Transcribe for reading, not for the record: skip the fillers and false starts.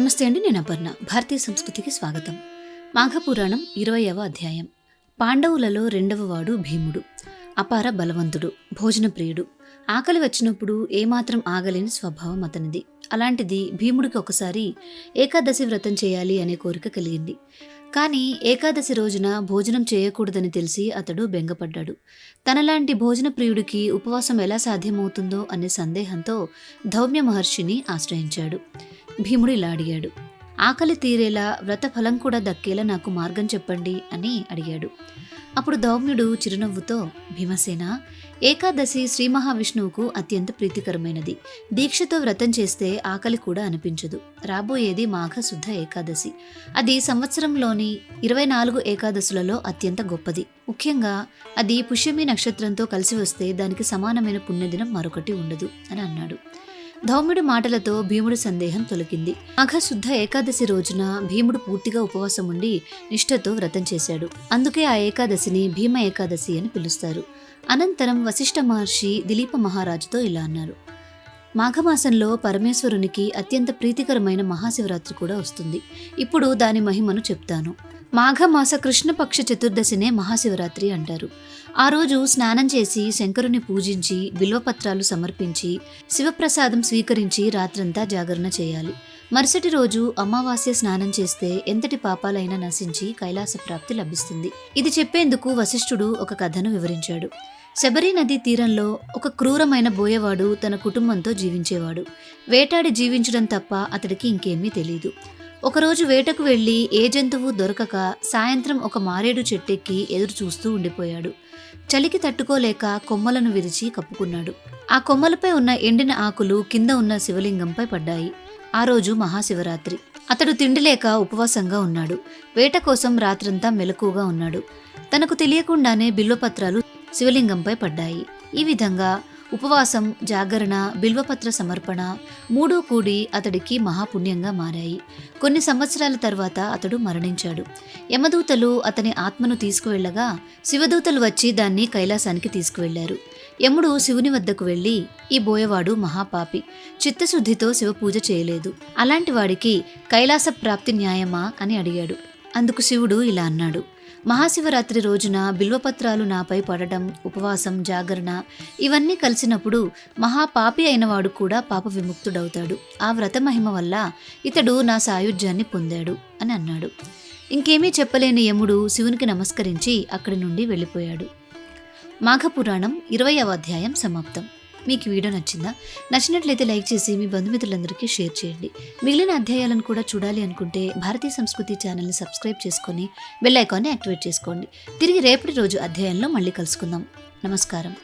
నమస్తే అండి, నేను అపర్ణ. భారతీయ సంస్కృతికి స్వాగతం. మాఘపురాణం 20వ అధ్యాయం. పాండవులలో రెండవ వాడు భీముడు. అపార బలవంతుడు, భోజన ప్రియుడు. ఆకలి వచ్చినప్పుడు ఏమాత్రం ఆగలేని స్వభావం అతనిది. అలాంటిది భీముడికి ఒకసారి ఏకాదశి వ్రతం చేయాలి అనే కోరిక కలిగింది. కానీ ఏకాదశి రోజున భోజనం చేయకూడదని తెలిసి అతడు బెంగపడ్డాడు. తనలాంటి భోజన ప్రియుడికి ఉపవాసం ఎలా సాధ్యమవుతుందో అనే సందేహంతో ధౌమ్య మహర్షిని ఆశ్రయించాడు. భీముడు ఇలా అడిగాడు, ఆకలి తీరేలా వ్రతఫలం కూడా దక్కేలా నాకు మార్గం చెప్పండి అని అడిగాడు. అప్పుడు ధౌమ్యుడు చిరునవ్వుతో, భీమసేన, ఏకాదశి శ్రీ మహావిష్ణువుకు అత్యంత ప్రీతికరమైనది. దీక్షతో వ్రతం చేస్తే ఆకలి కూడా అనిపించదు. రాబోయేది మాఘ శుద్ధ ఏకాదశి. అది సంవత్సరంలోని 24 ఏకాదశులలో అత్యంత గొప్పది. ముఖ్యంగా అది పుష్యమి నక్షత్రంతో కలిసి వస్తే దానికి సమానమైన పుణ్యదినం మరొకటి ఉండదు అని అన్నాడు. ధౌమ్యుడి మాటలతో భీముడి సందేహం తొలగింది. మాఘశుద్ధ ఏకాదశి రోజున భీముడు పూర్తిగా ఉపవాసం ఉండి నిష్ఠతో వ్రతం చేశాడు. అందుకే ఆ ఏకాదశిని భీమ ఏకాదశి అని పిలుస్తారు. అనంతరం వశిష్ఠ మహర్షి దిలీప మహారాజుతో ఇలా అన్నారు, మాఘమాసంలో పరమేశ్వరునికి అత్యంత ప్రీతికరమైన మహాశివరాత్రి కూడా వస్తుంది. ఇప్పుడు దాని మహిమను చెప్తాను. మాఘమాస కృష్ణపక్ష చతుర్దశినే మహాశివరాత్రి అంటారు. ఆ రోజు స్నానం చేసి శంకరుని పూజించి బిల్వపత్రాలు సమర్పించి శివప్రసాదం స్వీకరించి రాత్రంతా జాగరణ చేయాలి. మరుసటి రోజు అమావాస్య స్నానం చేస్తే ఎంతటి పాపాలైనా నశించి కైలాస ప్రాప్తి లభిస్తుంది. ఇది చెప్పేందుకు వశిష్ఠుడు ఒక కథను వివరించాడు. శబరి నదీ తీరంలో ఒక క్రూరమైన బోయవాడు తన కుటుంబంతో జీవించేవాడు. వేటాడి జీవించడం తప్ప అతడికి ఇంకేమీ తెలీదు. ఒకరోజు వేటకు వెళ్లి ఏ జంతువు దొరకక సాయంత్రం ఒక మారేడు చెట్టెక్కి ఎదురు చూస్తూ ఉండిపోయాడు. చలికి తట్టుకోలేక కొమ్మలను విరిచి కప్పుకున్నాడు. ఆ కొమ్మలపై ఉన్న ఎండిన ఆకులు కింద ఉన్న శివలింగంపై పడ్డాయి. ఆ రోజు మహాశివరాత్రి. అతడు తిండి లేక ఉపవాసంగా ఉన్నాడు. వేట కోసం రాత్రంతా మెలకుగా ఉన్నాడు. తనకు తెలియకుండానే బిల్వపత్రాలు శివలింగంపై పడ్డాయి. ఈ విధంగా ఉపవాసం, జాగరణ, బిల్వపత్ర సమర్పణ మూడూ కూడి అతడికి మహాపుణ్యంగా మారాయి. కొన్ని సంవత్సరాల తర్వాత అతడు మరణించాడు. యమదూతలు అతని ఆత్మను తీసుకువెళ్లగా శివదూతలు వచ్చి దాన్ని కైలాసానికి తీసుకువెళ్లారు. యముడు శివుని వద్దకు వెళ్లి, ఈ బోయవాడు మహాపాపి, చిత్తశుద్ధితో శివపూజ చేయలేదు. అలాంటి వాడికి కైలాస ప్రాప్తి న్యాయమా అని అడిగాడు. అందుకు శివుడు ఇలా అన్నాడు, మహాశివరాత్రి రోజున బిల్వపత్రాలు నాపై పడడం, ఉపవాసం, జాగరణ ఇవన్నీ కలిసినప్పుడు మహాపాపి అయినవాడు కూడా పాప విముక్తుడవుతాడు. ఆ వ్రత మహిమ వల్ల ఇతడు నా సాయుధ్యాన్ని పొందాడు అని అన్నాడు. ఇంకేమీ చెప్పలేని యముడు శివునికి నమస్కరించి అక్కడి నుండి వెళ్ళిపోయాడు. మాఘపురాణం 20వ అధ్యాయం సమాప్తం. మీకు వీడియో నచ్చిందా? నచ్చినట్లయితే లైక్ చేసి మీ బంధుమిత్రులందరికీ షేర్ చేయండి. మిగిలిన అధ్యాయాలను కూడా చూడాలి అనుకుంటే భారతీయ సంస్కృతి ఛానల్ని సబ్స్క్రైబ్ చేసుకొని బెల్ ఐకాన్ని యాక్టివేట్ చేసుకోండి. తిరిగి రేపటి రోజు అధ్యాయంలో మళ్ళీ కలుసుకుందాం. నమస్కారం.